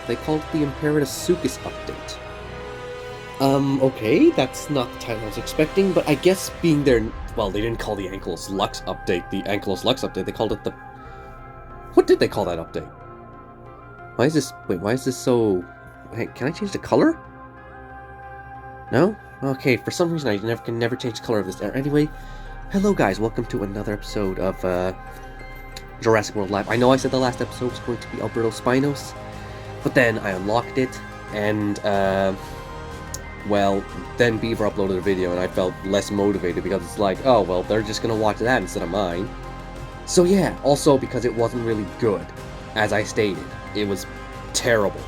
They called it the Imperatorsuchus update. Okay, that's not the title I was expecting, but I guess being their... Well, they didn't call the Ankylos's Lux update the Ankylos's Lux update, they called it the... What did they call that update? Why is this... Wait, why is this so... Hey, can I change the color? No? Okay, for some reason I can never change the color of this. Anyway, hello guys, welcome to another episode of, Jurassic World Live. I know I said the last episode was going to be Alberto Spinos, but then I unlocked it, and, well, then Beaver uploaded a video, and I felt less motivated, because it's like, oh, well, they're just gonna watch that instead of mine. So yeah, also because it wasn't really good, as I stated. It was terrible.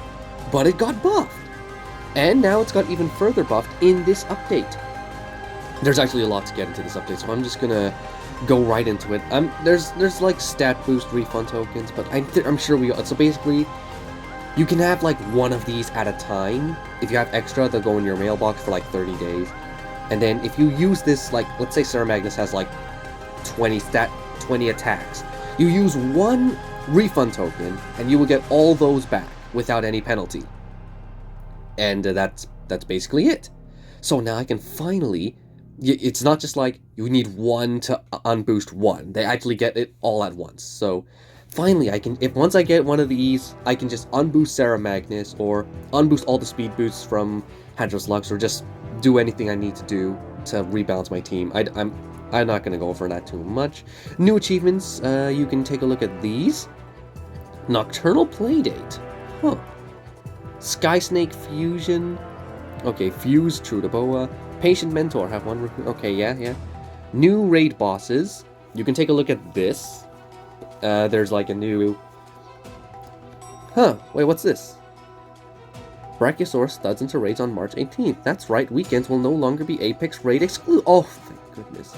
But it got buffed! And now it's got even further buffed in this update. There's actually a lot to get into this update, so I'm just gonna go right into it. There's like stat boost refund tokens, but I'm sure so basically, you can have like one of these at a time. If you have extra, they'll go in your mailbox for like 30 days. And then if you use this, like, let's say Sarah Magnus has like 20 attacks. You use one refund token, and you will get all those back without any penalty. And that's basically it. So now I can finally... It's not just like, you need one to unboost one. They actually get it all at once. So, finally, once I get one of these, I can just unboost Sarah Magnus, or unboost all the speed boosts from Hadros Lux, or just do anything I need to do to rebalance my team. I'm not going to go over that too much. New achievements, you can take a look at these. Nocturnal Playdate. Huh. Sky Snake Fusion. Okay, Fuse Trudaboa. Patient Mentor, have one recruit. Okay, yeah. New raid bosses. You can take a look at this. There's like a new... Wait, what's this? Brachiosaurus studs into raids on March 18th. That's right, weekends will no longer be Apex raid exclusive. Oh, thank goodness.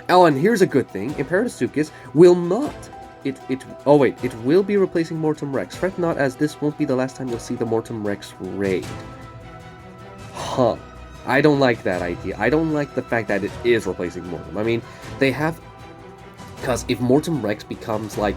Oh, and here's a good thing. Imperatorsuchus will not. It will be replacing Mortem Rex. Fret not, as this won't be the last time you'll see the Mortem Rex raid. I don't like that idea. I don't like the fact that it is replacing Mortem. I mean, they have... Because if Mortem Rex becomes like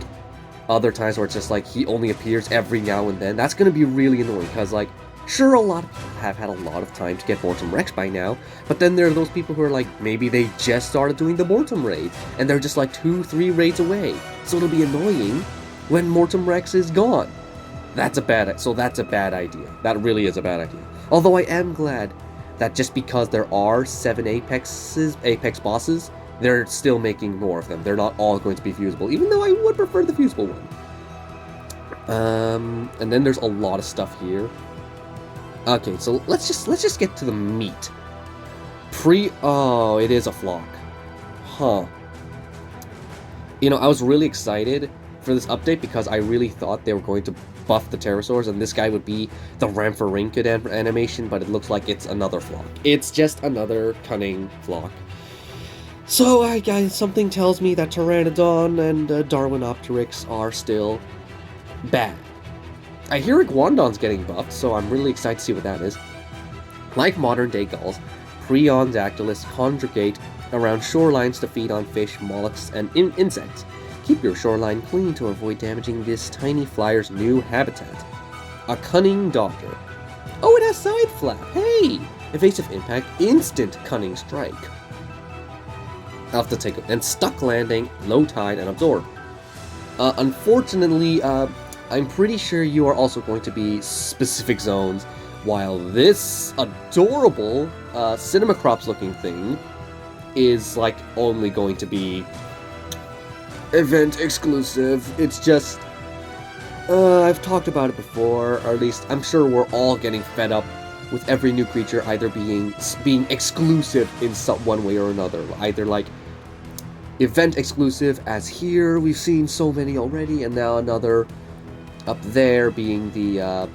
other times where it's just like he only appears every now and then, that's going to be really annoying. Because, like, sure, a lot of people have had a lot of time to get Mortem Rex by now, but then there are those people who are like, maybe they just started doing the Mortem raid, and they're just like 2-3 raids away. So it'll be annoying when Mortem Rex is gone. That's a bad idea. That really is a bad idea. Although I am glad that just because there are 7 Apex bosses, they're still making more of them. They're not all going to be fusible, even though I would prefer the fusible one. And then there's a lot of stuff here. Okay, so let's just get to the meat. Oh, it is a flock. Huh. You know, I was really excited for this update because I really thought they were going to buff the pterosaurs, and this guy would be the Ramphorincid animation, but it looks like it's another flock. It's just another Cunning flock. So, guys, something tells me that Pteranodon and Darwinopteryx are still bad. I hear Iguanodon's getting buffed, so I'm really excited to see what that is. Like modern-day gulls, Priondactylus congregate around shorelines to feed on fish, mollusks, and insects. Keep your shoreline clean to avoid damaging this tiny flyer's new habitat. A Cunning Doctor. Oh, it has side flap! Hey! Evasive impact, instant Cunning strike. I'll have to take it. And stuck landing, low tide, and absorb. Unfortunately, I'm pretty sure you are also going to be specific zones, while this adorable Cinema Crops looking thing is like only going to be event exclusive. It's just, I've talked about it before, or at least I'm sure we're all getting fed up with every new creature either being exclusive in one way or another. Either like event exclusive, as here we've seen so many already, and now another up there being the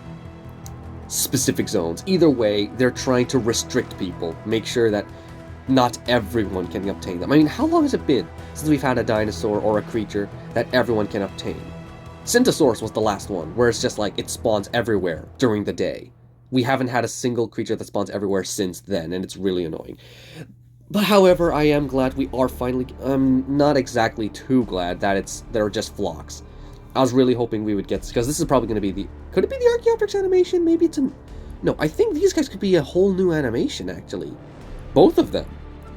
specific zones. Either way, they're trying to restrict people, make sure that not everyone can obtain them. I mean, how long has it been since we've had a dinosaur or a creature that everyone can obtain? Syntosaurus was the last one, where it's just like it spawns everywhere during the day. We haven't had a single creature that spawns everywhere since then, and it's really annoying. But however, I am glad we are finally... I'm not exactly too glad that they're just flocks. I was really hoping we would get this, because this is probably going to be the... Could it be the Archaeopteryx animation? Maybe it's a... No, I think these guys could be a whole new animation, actually. Both of them.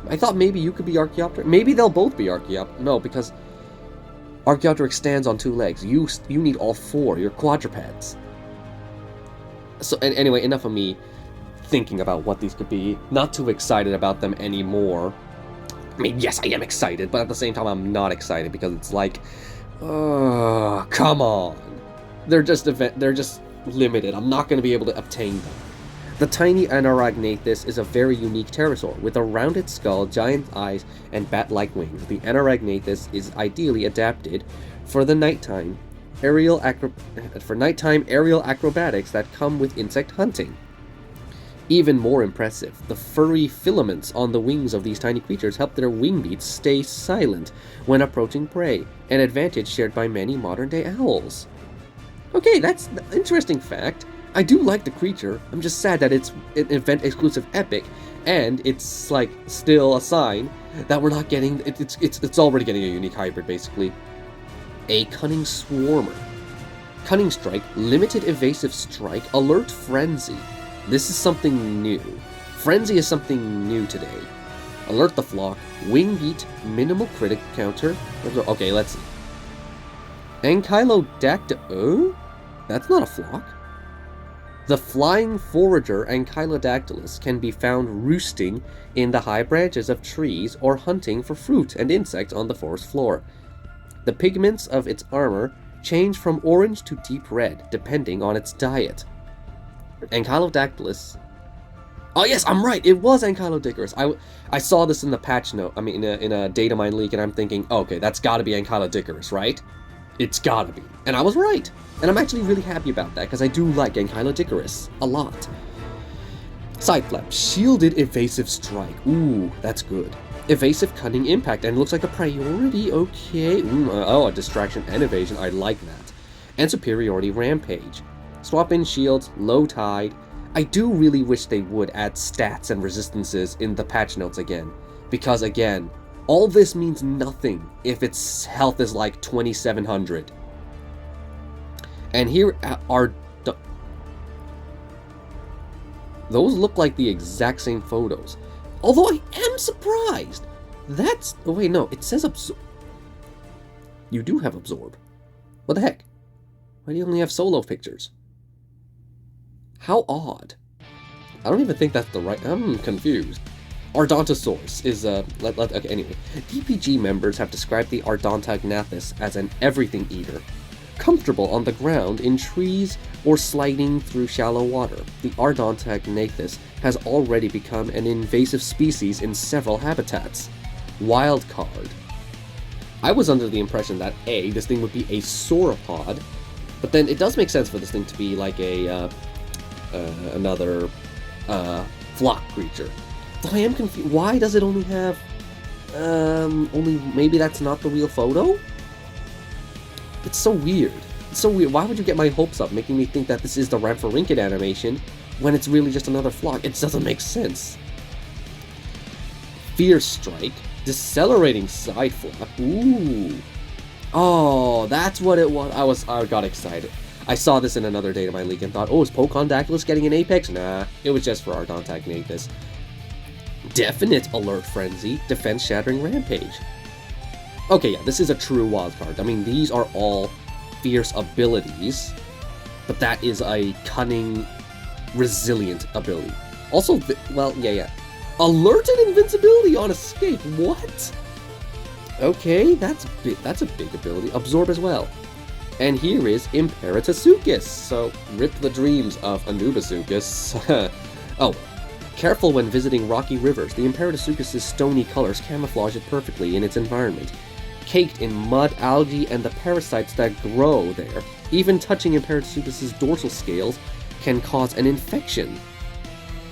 I thought maybe you could be Archaeopteryx. Maybe they'll both be Archaeopteryx. No, because Archaeopteryx stands on 2 legs. You need all 4. You're quadrupeds. So, anyway, enough of me thinking about what these could be. Not too excited about them anymore. I mean, yes, I am excited, but at the same time, I'm not excited, because it's like... come on. They're just limited. I'm not going to be able to obtain them. The tiny Anaragnathus is a very unique pterosaur, with a rounded skull, giant eyes, and bat-like wings. The Anaragnathus is ideally adapted for the nighttime aerial acrobatics that come with insect hunting. Even more impressive, the furry filaments on the wings of these tiny creatures help their wing beats stay silent when approaching prey, an advantage shared by many modern-day owls. Okay, that's an interesting fact. I do like the creature. I'm just sad that it's an event-exclusive epic, and it's like still a sign that we're not getting. It's already getting a unique hybrid, basically. A Cunning Swarmer. Cunning Strike, Limited Evasive Strike, Alert Frenzy. This is something new. Frenzy is something new today. Alert the Flock, Wing Beat, Minimal Critic Counter. Okay, let's see. Ankylodactyl. Oh? That's not a flock. The flying forager Ankylodactylus can be found roosting in the high branches of trees or hunting for fruit and insects on the forest floor. The pigments of its armor change from orange to deep red, depending on its diet. Ankylodactylus... Oh yes, I'm right, it was Ankylodicurus. I saw this in the patch note, I mean in a data mine leak, and I'm thinking, okay, that's gotta be Ankylodicurus, right? It's gotta be. And I was right. And I'm actually really happy about that, because I do like Ankylodicurus a lot. Side flap, Shielded Evasive Strike. Ooh, that's good. Evasive Cunning Impact, and looks like a priority, okay. A Distraction and Evasion, I like that. And Superiority Rampage. Swap in shields, low tide. I do really wish they would add stats and resistances in the patch notes again. Because again, all this means nothing if its health is like 2700. And here are... Those look like the exact same photos. Although I am surprised. That's... Oh wait, no. It says absorb. You do have absorb. What the heck? Why do you only have solo pictures? How odd. I don't even think that's the right... I'm confused. Ardontosaurus is okay, anyway. DPG members have described the Ardontognathes as an everything eater. Comfortable on the ground, in trees, or sliding through shallow water, the Ardontognathes has already become an invasive species in several habitats. Wildcard. I was under the impression that A, this thing would be a sauropod, but then it does make sense for this thing to be like a another flock creature. Though I am confused. Why does it only have maybe that's not the real photo? It's so weird. It's so weird. Why would you get my hopes up, making me think that this is the Ramphorhynchid animation when it's really just another flock? It doesn't make sense. Fierce Strike, Decelerating Side Flap. Ooh. Oh, that's what it was. I got excited. I saw this in another data mine leak and thought, oh, is Pocondactylus getting an apex? Nah, it was just for Ardontognathes. Definite Alert Frenzy, Defense Shattering Rampage. Okay, yeah, this is a true wildcard. I mean, these are all fierce abilities, but that is a cunning, resilient ability. Also, well, yeah. Alerted Invincibility on Escape, what? Okay, that's a big ability. Absorb as well. And here is Imperitasuchus, so rip the dreams of Anubisuchus. Oh, careful when visiting rocky rivers. The Imperitasuchus' stony colors camouflage it perfectly in its environment. Caked in mud, algae, and the parasites that grow there, even touching Imperitasuchus' dorsal scales can cause an infection.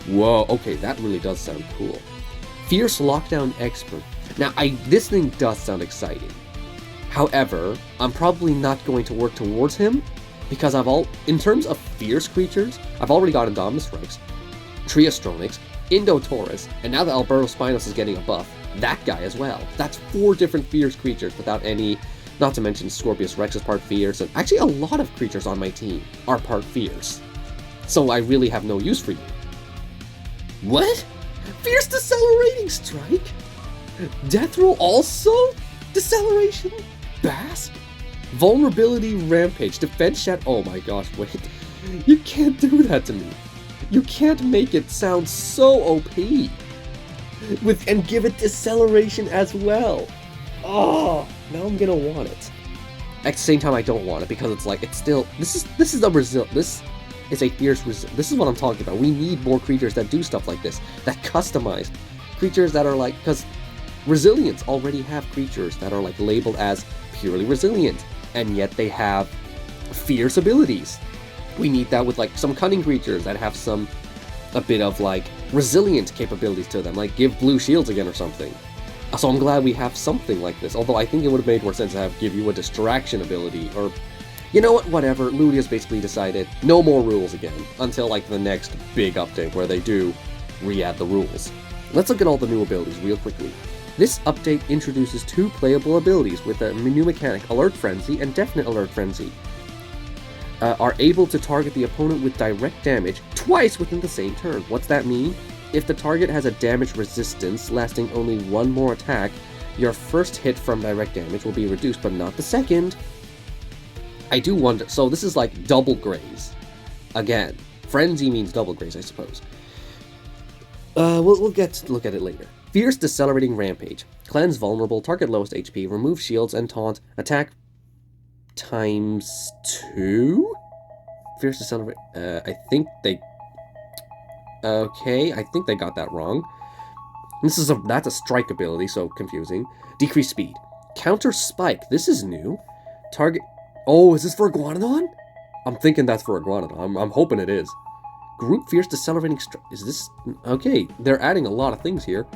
Whoa, okay, that really does sound cool. Fierce Lockdown Expert. Now, this thing does sound exciting. However, I'm probably not going to work towards him, because in terms of fierce creatures, I've already got Indominus Rex, Triastronix, Indotaurus, and now that Albertospinus is getting a buff, that guy as well. That's 4 different fierce creatures without any Not to mention Scorpius Rex is part fierce, and actually a lot of creatures on my team are part fierce. So I really have no use for you. What? Fierce Decelerating Strike? Death Roll also? Deceleration? Bass? Vulnerability Rampage, Defense Shat. Oh my gosh, wait. You can't do that to me. You can't make it sound so OP. And give it Deceleration as well. Oh, now I'm gonna want it. At the same time, I don't want it because it's like, it's still, this is a fierce this is what I'm talking about. We need more creatures that do stuff like this, that customize. Creatures that are like, because Resilients already have creatures that are like labeled as purely resilient, and yet they have fierce abilities. We need that with like some cunning creatures that have a bit of like resilient capabilities to them, like give blue shields again or something. So I'm glad we have something like this, although I think it would have made more sense to give you a distraction ability, or you know what, whatever. Ludia's basically decided no more rules again, until like the next big update where they do re-add the rules. Let's look at all the new abilities real quickly. This update introduces 2 playable abilities with a new mechanic, Alert Frenzy and Definite Alert Frenzy. Are able to target the opponent with direct damage twice within the same turn. What's that mean? If the target has a damage resistance lasting only 1 more attack, your first hit from direct damage will be reduced, but not the second. I do wonder, so this is like double graze. Again, Frenzy means double graze, I suppose. We'll get to look at it later. Fierce Decelerating Rampage. Cleanse vulnerable, target lowest HP, remove shields and taunt, attack times 2? Fierce Decelerate, I think they got that wrong. That's a strike ability, so confusing. Decrease speed. Counter Spike, this is new. Target, oh, is this for Iguanodon? I'm thinking that's for Iguanodon, I'm hoping it is. Group Fierce Decelerating Strike, is this, okay, they're adding a lot of things here.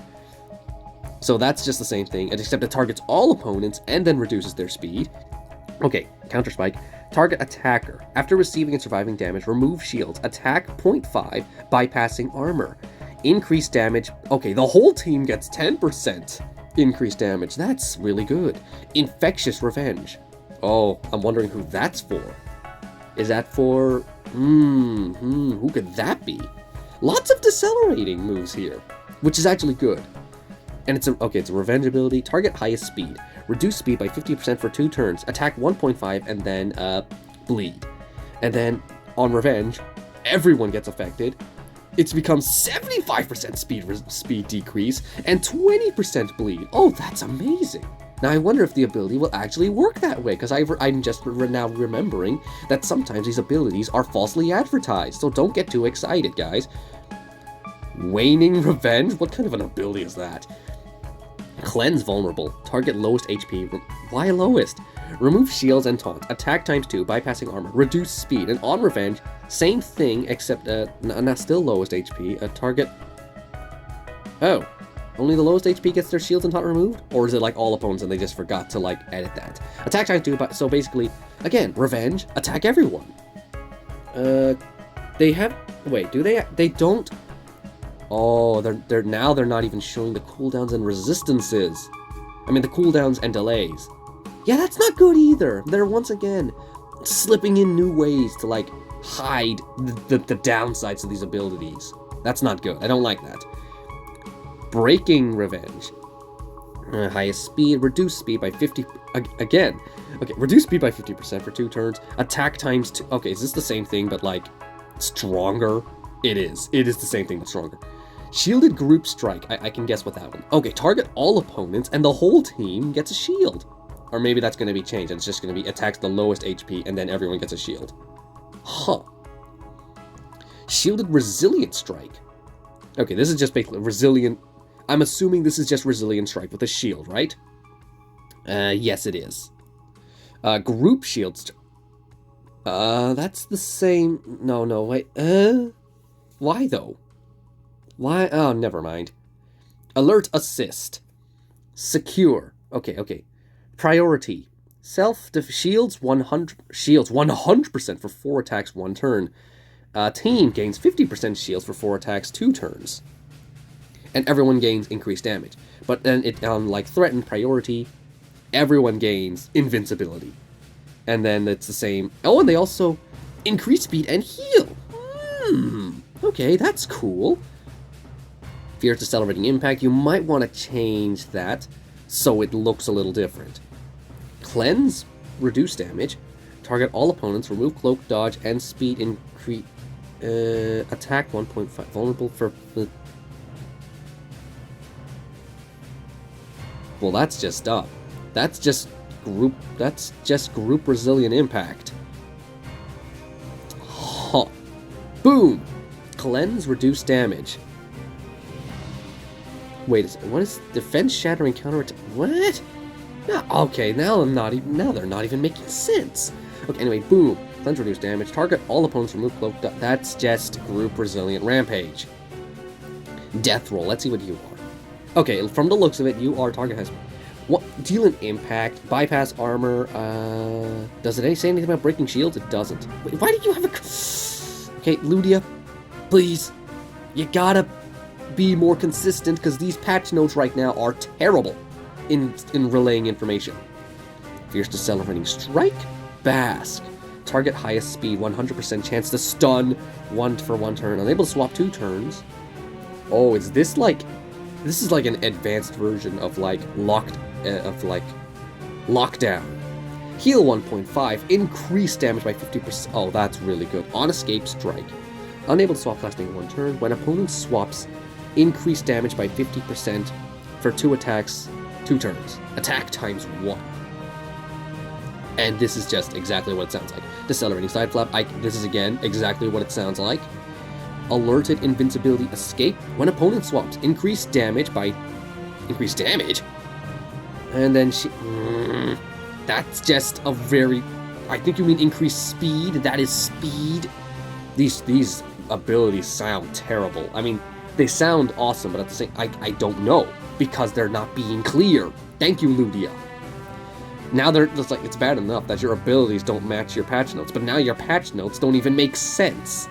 So that's just the same thing, except it targets all opponents and then reduces their speed. Okay, Counter Spike. Target attacker. After receiving and surviving damage, remove shields. Attack 0.5, bypassing armor. Increase damage. Okay, the whole team gets 10% increased damage. That's really good. Infectious Revenge. Oh, I'm wondering who that's for. Is that for... who could that be? Lots of decelerating moves here, which is actually good. And it's a revenge ability. Target highest speed. Reduce speed by 50% for 2 turns. Attack 1.5 and then bleed. And then on revenge, everyone gets affected. It's become 75% speed decrease and 20% bleed. Oh, that's amazing. Now I wonder if the ability will actually work that way, because I'm just now remembering that sometimes these abilities are falsely advertised. So don't get too excited, guys. Waning Revenge? What kind of an ability is that? Cleanse vulnerable. Target lowest HP. Why lowest? Remove shields and taunt. Attack times 2, bypassing armor. Reduce speed. And on revenge, same thing, except not still lowest HP. Target. Oh, only the lowest HP gets their shields and taunt removed? Or is it like all opponents and they just forgot to like edit that? Attack times 2. So basically, again, revenge. Attack everyone. They have. Wait, do they? They don't. Oh, they're not even showing the cooldowns and resistances. I mean, the cooldowns and delays. Yeah, that's not good either. They're once again slipping in new ways to like hide the downsides of these abilities. That's not good. I don't like that. Breaking Revenge. Highest speed, reduce speed by 50 again. Okay, reduce speed by 50% for 2 turns. Attack times 2. Okay, is this the same thing but like stronger? It is. It is the same thing but stronger. Shielded Group Strike. I can guess what that one. Okay, target all opponents and the whole team gets a shield. Or maybe that's going to be changed and it's just going to be attacks the lowest HP and then everyone gets a shield. Huh. Shielded Resilient Strike. Okay, this is just basically resilient. I'm assuming this is just Resilient Strike with a shield, right? Yes, it is. Group Shields. That's the same. No, wait. Why though? Why? Oh, never mind. Alert Assist. Secure. Okay. Priority. Shields 100% for 4 attacks 1 turn. Team gains 50% shields for 4 attacks 2 turns. And everyone gains increased damage. But then it like threatened priority. everyone gains invincibility. And then it's the same. Oh, and they also increase speed and heal. Okay, that's cool. Fear decelerating impact. You might want to change that so it looks a little different. Cleanse, reduce damage. Target all opponents, remove cloak, dodge, and speed increase. Attack 1.5. Vulnerable for. Well, that's just up. That's just group resilient impact. Huh. Boom! Cleanse, reduce damage. Wait, what is defense shattering counter attack? What? No, okay, now they're not even making sense. Okay, anyway, boom. Cleanse, reduce damage. Target all opponents, remove cloak. That's just group resilient rampage. Death roll. Let's see what you are. Okay, from the looks of it, you are target has. What? Deal an impact, bypass armor. Does it say anything about breaking shields? It doesn't. Wait, why did you have a? Okay, Ludia, please, you gotta be more consistent because these patch notes right now are terrible in relaying information. Fierce decelerating strike, Bask. Target highest speed, 100% chance to stun 1 for 1 turn. Unable to swap 2 turns. Oh, is this like? This is like an advanced version of like lockdown. Heal 1.5, increase damage by 50%. Oh, that's really good. On escape strike. Unable to swap lasting 1 turn. When opponent swaps, increase damage by 50% for 2 attacks, 2 turns. Attack times 1. And this is just exactly what it sounds like. Decelerating side flap. This is again exactly what it sounds like. Alerted invincibility escape. When opponent swaps, increase damage by... Increase damage? And then she... that's just a very... I think you mean increased speed. That is speed. These abilities sound terrible. I mean, they sound awesome, but at the same... I don't know. Because they're not being clear. Thank you, Ludia. Now they're just like... It's bad enough that your abilities don't match your patch notes, but now your patch notes don't even make sense.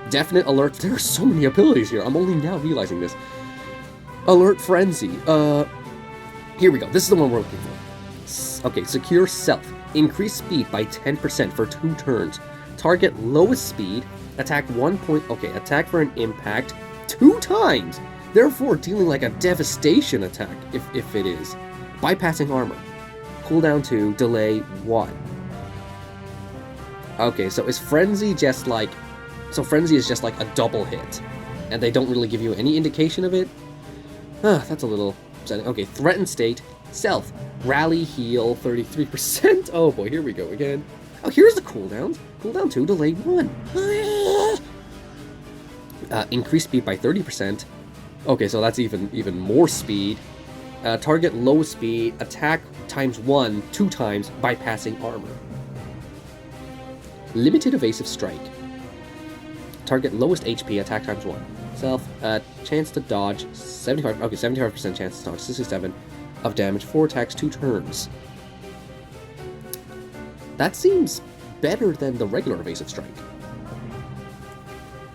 Definite alert. There are so many abilities here. I'm only now realizing this. Alert Frenzy. Here we go. This is the one we're looking for. Okay, Secure Self. Increase speed by 10% for 2 turns. Target lowest speed. Attack 1 point... Okay, attack for an impact 2 times. Therefore, dealing like a devastation attack, if it is. Bypassing armor. Cooldown 2, delay 1. Okay, so is Frenzy just like... So Frenzy is just like a double hit, and they don't really give you any indication of it? That's a little upsetting. Okay, Threatened State, Self, Rally, Heal, 33%. Oh boy, here we go again. Oh, here's the cooldowns. Cooldown 2, delay 1. Increase speed by 30%. Okay, so that's even more speed. Target low speed, attack times 1, 2 times, bypassing armor. Limited Evasive Strike. Target lowest HP, attack times 1. Self, chance to dodge, 75%, okay, 75% chance to dodge, 67 of damage, 4 attacks, 2 turns. That seems better than the regular Evasive Strike.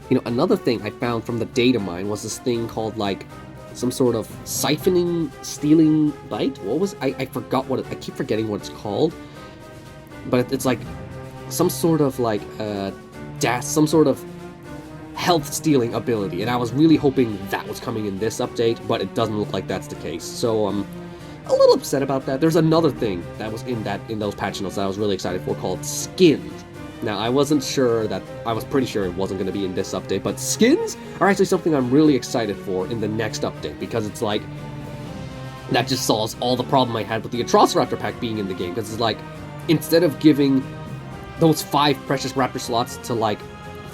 You know, another thing I found from the data mine was this thing called, like, some sort of siphoning, stealing bite? What was I forgot what I keep forgetting what it's called. But it's like some sort of, like, some sort of health stealing ability, and I was really hoping that was coming in this update, but it doesn't look like that's the case, so I'm a little upset about that. There's another thing that was in those patch notes that I was really excited for called skins. Now, I wasn't sure that, I was pretty sure it wasn't going to be in this update, but skins are actually something I'm really excited for in the next update, because it's like, that just solves all the problem I had with the Atrociraptor pack being in the game, because it's like, instead of giving those 5 precious raptor slots to like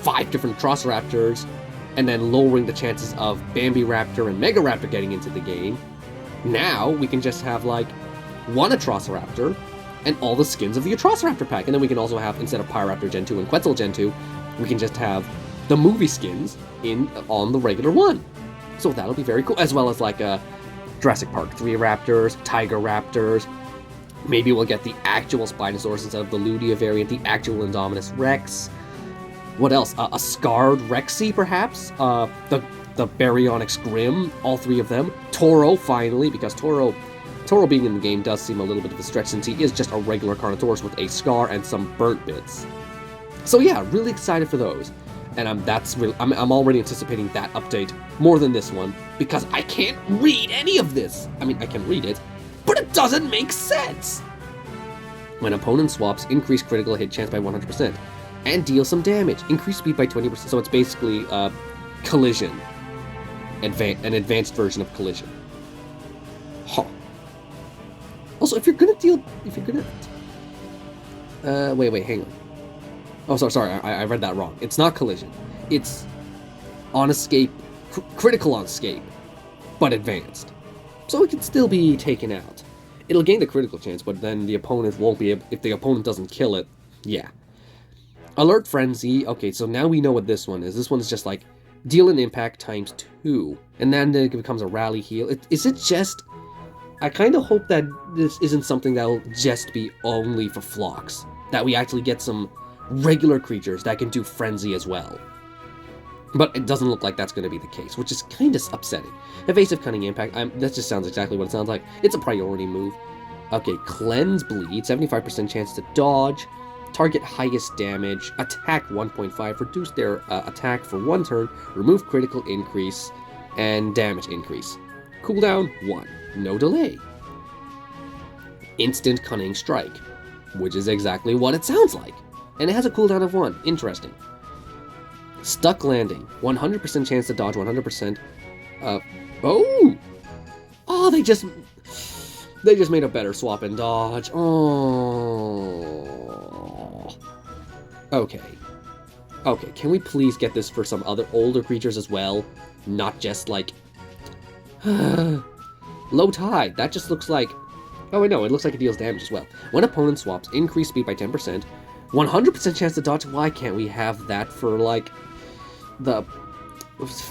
5 different Atrociraptors, and then lowering the chances of Bambi Raptor and Mega Raptor getting into the game, now we can just have like 1 Atrociraptor and all the skins of the Atrociraptor pack, and then we can also have, instead of Pyroraptor Gen 2 and Quetzal Gen 2, we can just have the movie skins on the regular one. So that'll be very cool, as well as like Jurassic Park 3 Raptors, Tiger Raptors. Maybe we'll get the actual Spinosaurus instead of the Ludia variant, the actual Indominus Rex. What else? A Scarred Rexy, perhaps? The Baryonyx Grim, all 3 of them. Toro, finally, because Toro Toro being in the game does seem a little bit of a stretch since he is just a regular Carnotaurus with a scar and some burnt bits. So yeah, really excited for those. And I'm already anticipating that update more than this one, because I can't read any of this. I mean, I can read it, but it doesn't make sense. When opponent swaps, increase critical hit chance by 100%, and deal some damage, increase speed by 20%. So it's basically collision, an advanced version of collision. Huh. Also, if you're gonna, wait, hang on. Oh, sorry, I read that wrong. It's not collision. It's on escape, critical on escape, but advanced. So it can still be taken out. It'll gain the critical chance, but then the opponent won't be able, if the opponent doesn't kill it, yeah. Alert Frenzy, okay, so now we know what this one is. This one's just like, deal an impact times 2, and then it becomes a rally heal. Is it just, I kind of hope that this isn't something that'll just be only for flocks. That we actually get some regular creatures that can do Frenzy as well. But it doesn't look like that's going to be the case, which is kind of upsetting. Evasive Cunning Impact, that just sounds exactly what it sounds like. It's a priority move. Okay, Cleanse Bleed, 75% chance to dodge, target highest damage, attack 1.5, reduce their attack for 1 turn, remove critical increase, and damage increase. Cooldown 1, no delay. Instant Cunning Strike, which is exactly what it sounds like. And it has a cooldown of 1, interesting. Stuck Landing, 100% chance to dodge, 100%. Oh, they just made a better swap and dodge. Oh. Okay, can we please get this for some other older creatures as well? Not just like... Low Tide, that just looks like... Oh wait, no, it looks like it deals damage as well. When opponent swaps, increase speed by 10%, 100% chance to dodge. Why can't we have that for like...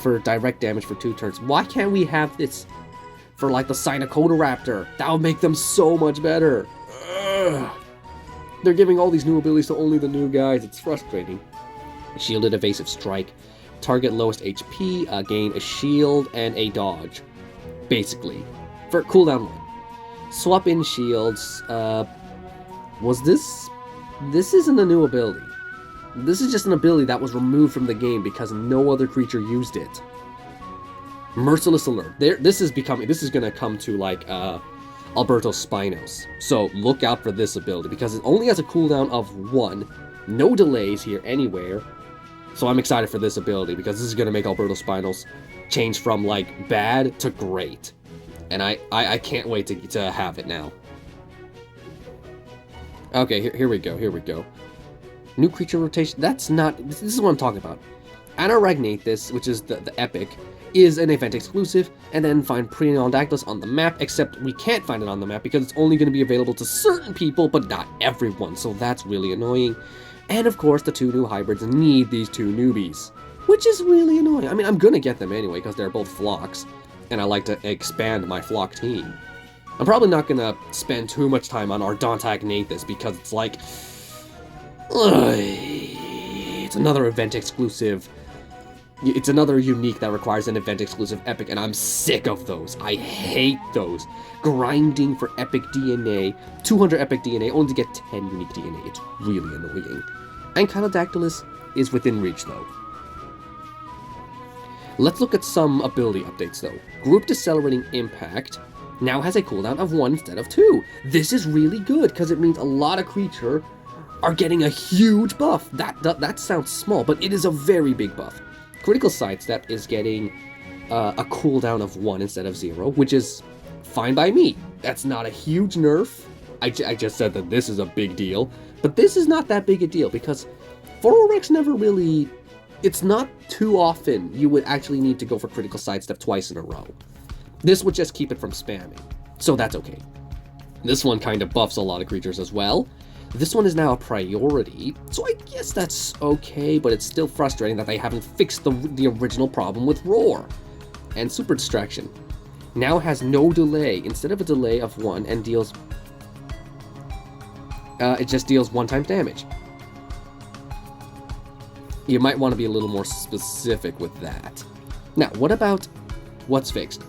for direct damage for 2 turns? Why can't we have this for like the Raptor? That would make them so much better. Ugh. They're giving all these new abilities to only the new guys. It's frustrating. Shielded Evasive Strike. Target lowest HP, gain a shield and a dodge. Basically. For cooldown 1. Swap in shields. Was this... This isn't a new ability. This is just an ability that was removed from the game because no other creature used it. Merciless Alert. This is gonna come to like Alberto Spinos. So look out for this ability because it only has a cooldown of 1. No delays here anywhere. So I'm excited for this ability because this is gonna make Alberto Spinos change from like bad to great. And I can't wait to have it now. Okay, here we go. New creature rotation, this is what I'm talking about. Anaragnathus, which is the epic, is an event exclusive, and then find Preonodactylus on the map, except we can't find it on the map because it's only going to be available to certain people, but not everyone, so that's really annoying. And of course, the 2 new hybrids need these 2 newbies, which is really annoying. I mean, I'm going to get them anyway because they're both flocks, and I like to expand my flock team. I'm probably not going to spend too much time on Ardontaignathus because it's like... it's another event exclusive. It's another unique that requires an event exclusive epic, and I'm sick of those. I hate those. Grinding for epic DNA, 200 epic DNA, only to get 10 unique DNA. It's really annoying. Ankylodactylus is within reach, though. Let's look at some ability updates, though. Group Decelerating Impact now has a cooldown of 1 instead of 2. This is really good, because it means a lot of creature are getting a huge buff. That sounds small, but it is a very big buff. Critical Sidestep is getting a cooldown of 1 instead of 0, which is fine by me. That's not a huge nerf. I just said that this is a big deal, but this is not that big a deal, because 4-Rex never really... It's not too often you would actually need to go for Critical Sidestep twice in a row. This would just keep it from spamming, so that's okay. This one kind of buffs a lot of creatures as well. This one is now a priority, so I guess that's okay, but it's still frustrating that they haven't fixed the original problem with Roar. And Super Distraction now has no delay, instead of a delay of 1, and deals... it just deals 1 times damage. You might want to be a little more specific with that. Now, what about what's fixed?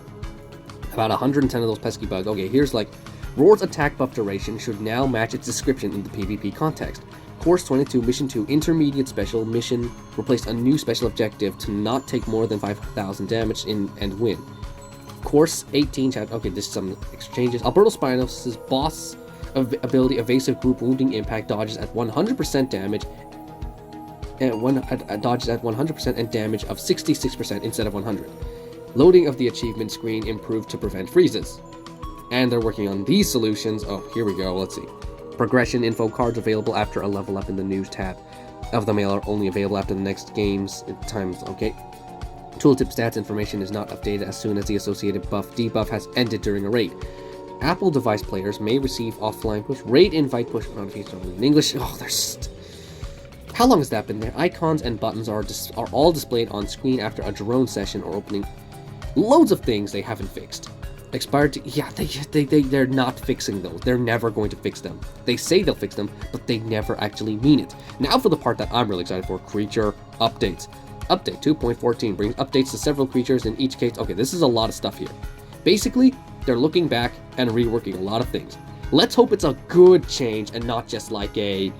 About 110 of those pesky bugs. Okay, here's like, Roar's attack buff duration should now match its description in the PvP context. Course 22, Mission 2, Intermediate Special Mission replaced a new special objective to not take more than 5,000 damage and win. Course 18, okay, this is some exchanges. Alberto Spinos' boss ability, Evasive Group Wounding Impact, dodges at 100% damage, and dodges at 100% and damage of 66% instead of 100. Loading of the achievement screen improved to prevent freezes. And they're working on these solutions. Oh, here we go, let's see. Progression info cards available after a level up in the news tab of the mail are only available after the next game's times. Okay. Tooltip stats information is not updated as soon as the associated buff debuff has ended during a raid. Apple device players may receive offline push, raid invite push notifications only in English. Oh, there's... How long has that been there? Icons and buttons are all displayed on screen after a drone session or opening. Loads of things they haven't fixed. Expired to... Yeah, they're not fixing those. They're never going to fix them. They say they'll fix them, but they never actually mean it. Now for the part that I'm really excited for, creature updates. Update 2.14 brings updates to several creatures in each case. Okay, this is a lot of stuff here. Basically, they're looking back and reworking a lot of things. Let's hope it's a good change and not just like a...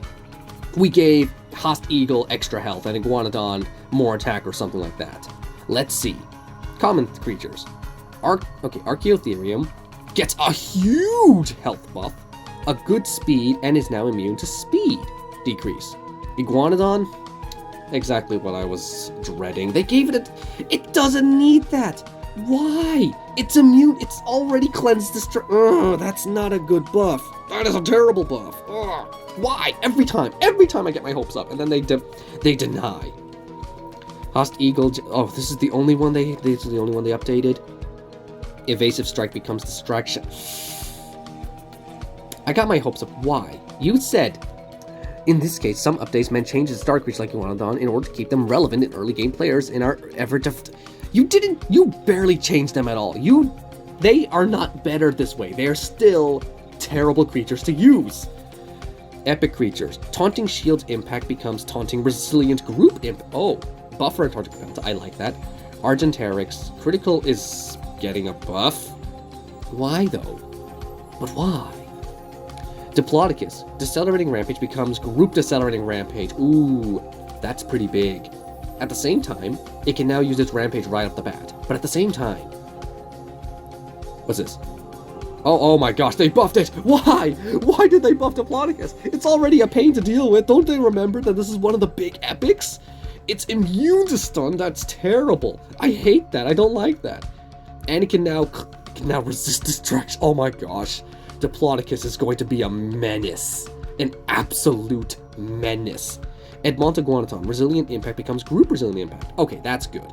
We gave Host Eagle extra health and Iguanodon more attack or something like that. Let's see. Common creatures. Archaeotherium gets a huge health buff, a good speed, and is now immune to speed decrease. Iguanodon, exactly what I was dreading. They gave it it doesn't need that. Why? It's immune. It's already cleansed the that's not a good buff. That is a terrible buff. Ugh. Why? Every time I get my hopes up, and then they deny. Host Eagle. Oh, this is the only one they updated. Evasive Strike becomes Distraction. I got my hopes up. Why? You said, in this case, some updates meant changes to star creatures like Iguanodon in order to keep them relevant in early game players in our effort to... You barely changed them at all. They are not better this way. They are still terrible creatures to use. Epic creatures. Taunting Shield's impact becomes Taunting Resilient Group Imp. Oh, buffer and Taunting Penalty. I like that. Argentarix. Critical is getting a buff. Why though? But why? Diplodocus. Decelerating Rampage becomes Group Decelerating Rampage. Ooh, that's pretty big. At the same time, it can now use its Rampage right off the bat. But at the same time... What's this? Oh my gosh, they buffed it! Why? Why did they buff Diplodocus? It's already a pain to deal with. Don't they remember that this is one of the big epics? It's immune to stun. That's terrible. I hate that. I don't like that. And it can now resist distraction. Oh my gosh. Diplodocus is going to be a menace. An absolute menace. Edmonta Iguanodon. Resilient Impact becomes Group Resilient Impact. Okay, that's good.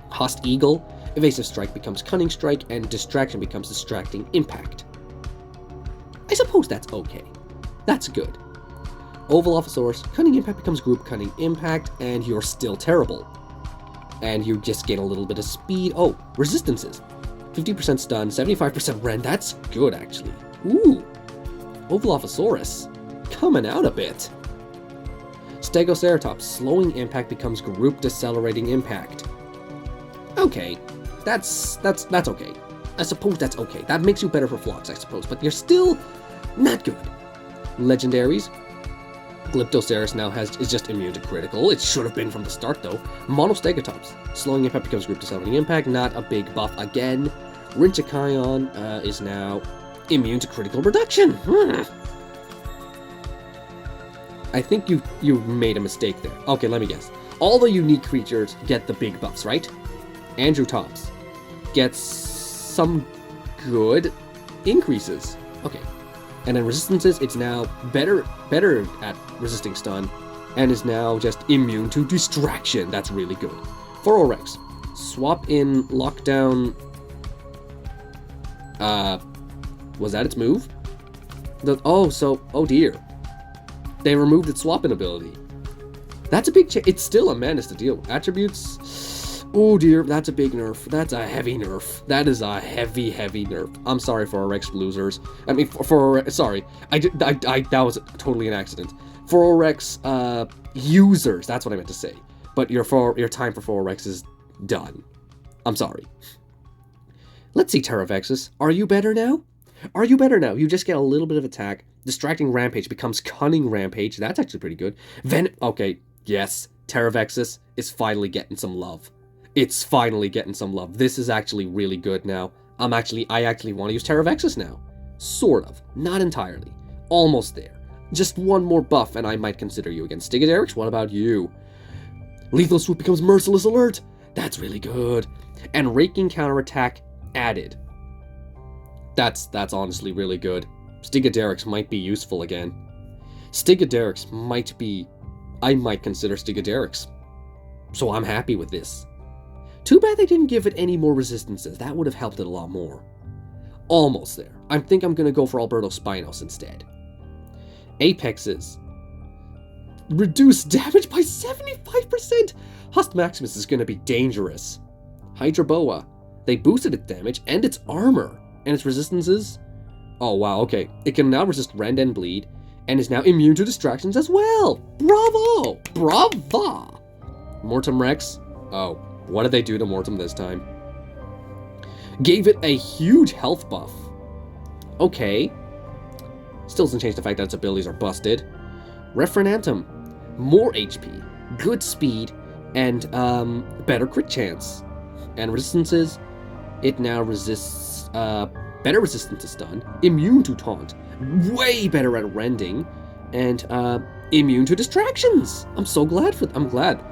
Host Eagle. Evasive Strike becomes Cunning Strike, and Distraction becomes Distracting Impact. I suppose that's okay. That's good. Ovalophosaurus. Cunning Impact becomes Group Cunning Impact, and you're still terrible. And you just get a little bit of speed. Oh, resistances. 50% stun, 75% rend. That's good, actually. Ooh. Ovalophosaurus. Coming out a bit. Stegoceratops. Slowing Impact becomes Group Decelerating Impact. Okay. That's okay. I suppose that's okay. That makes you better for Phlox, I suppose. But you're still not good. Legendaries. Glyptoceras now is just immune to critical. It should have been from the start, though. Monostegatops. Slowing Impact becomes Group Decelerating Impact. Not a big buff again. Rinchikion is now immune to critical reduction. I think you made a mistake there. Okay, let me guess. All the unique creatures get the big buffs, right? Andrew Tops gets some good increases. Okay. And then resistances, it's now better at resisting stun, and is now just immune to distraction. That's really good. For Orex, swap in lockdown. Was that its move? Oh dear. They removed its swap-in ability. That's a big change. It's still a menace to deal with. Attributes. Oh dear, that's a big nerf. That's a heavy nerf. That is a heavy nerf. I'm sorry for Orex losers. I mean, sorry. That was totally an accident. For Orex users, that's what I meant to say. But your time for Orex is done. I'm sorry. Let's see, Terravexus. Are you better now? Are you better now? You just get a little bit of attack. Distracting Rampage becomes Cunning Rampage. That's actually pretty good. Okay, yes. Terravexus is finally getting some love. It's finally getting some love. This is actually really good now. I actually want to use Terravexus now. Sort of. Not entirely. Almost there. Just one more buff and I might consider you again. Stigaderix, what about you? Lethal Swoop becomes Merciless Alert. That's really good. And Raking Counterattack added. That's honestly really good. Stigaderix might be useful again. Stigaderix might be... I might consider Stigaderix. So I'm happy with this. Too bad they didn't give it any more resistances. That would have helped it a lot more. Almost there. I think I'm going to go for Alberto Spinos instead. Apexes. Reduce damage by 75%! Hust Maximus is going to be dangerous. Hydroboa. They boosted its damage and its armor. And its resistances? Oh wow, okay. It can now resist Rend and Bleed, and is now immune to distractions as well! Bravo! Brava! Mortem Rex? Oh, what did they do to Mortem this time? Gave it a huge health buff. Okay. Still doesn't change the fact that its abilities are busted. Refrenantum. More HP, good speed, and better crit chance. And resistances, it now resists better resistance to stun, immune to taunt, way better at rending, and immune to distractions. I'm glad.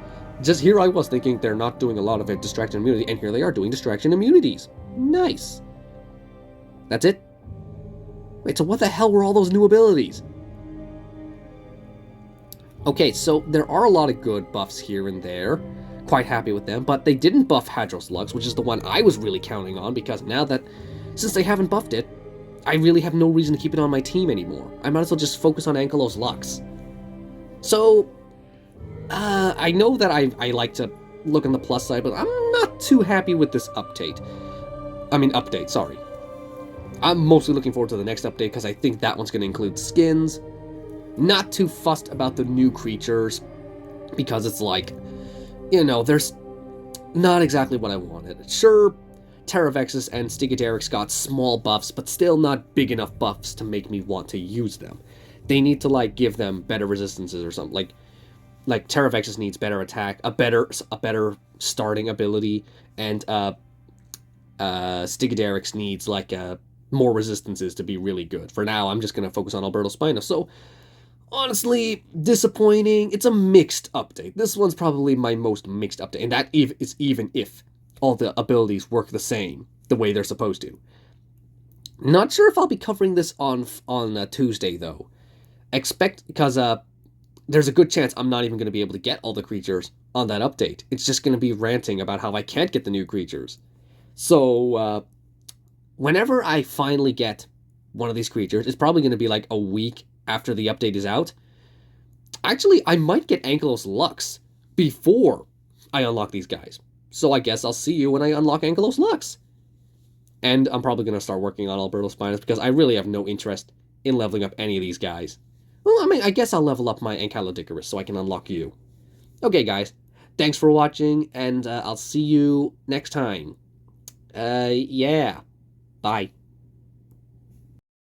Just here I was thinking they're not doing a lot of distraction immunity, and here they are doing distraction immunities. Nice. That's it? Wait, so what the hell were all those new abilities? Okay, so there are a lot of good buffs here and there. Quite happy with them, but they didn't buff Hadros Lux, which is the one I was really counting on, because now that, since they haven't buffed it, I really have no reason to keep it on my team anymore. I might as well just focus on Ankylos Lux. So, I know that I like to look on the plus side, but I'm not too happy with this update. Update, sorry. I'm mostly looking forward to the next update, because I think that one's going to include skins. Not too fussed about the new creatures, because it's like, you know, there's not exactly what I wanted. Sure, Terravexus and Stigaderix got small buffs, but still not big enough buffs to make me want to use them. They need to, like, give them better resistances or something. Like Terravexus needs better attack, a better starting ability, and Stigaderix needs, like, more resistances to be really good. For now, I'm just going to focus on Alberto Spino. So, honestly, disappointing. It's a mixed update. This one's probably my most mixed update, and that is even if all the abilities work the same, the way they're supposed to. Not sure if I'll be covering this on Tuesday, though. Because there's a good chance I'm not even going to be able to get all the creatures on that update. It's just going to be ranting about how I can't get the new creatures. So, whenever I finally get one of these creatures, it's probably going to be like a week after the update is out. Actually, I might get Ankylos Lux before I unlock these guys. So I guess I'll see you when I unlock Ankylos Lux. And I'm probably going to start working on Alberto Spinus because I really have no interest in leveling up any of these guys. Well, I guess I'll level up my Ancylodicarus so I can unlock you. Okay, guys. Thanks for watching, and I'll see you next time. Yeah. Bye.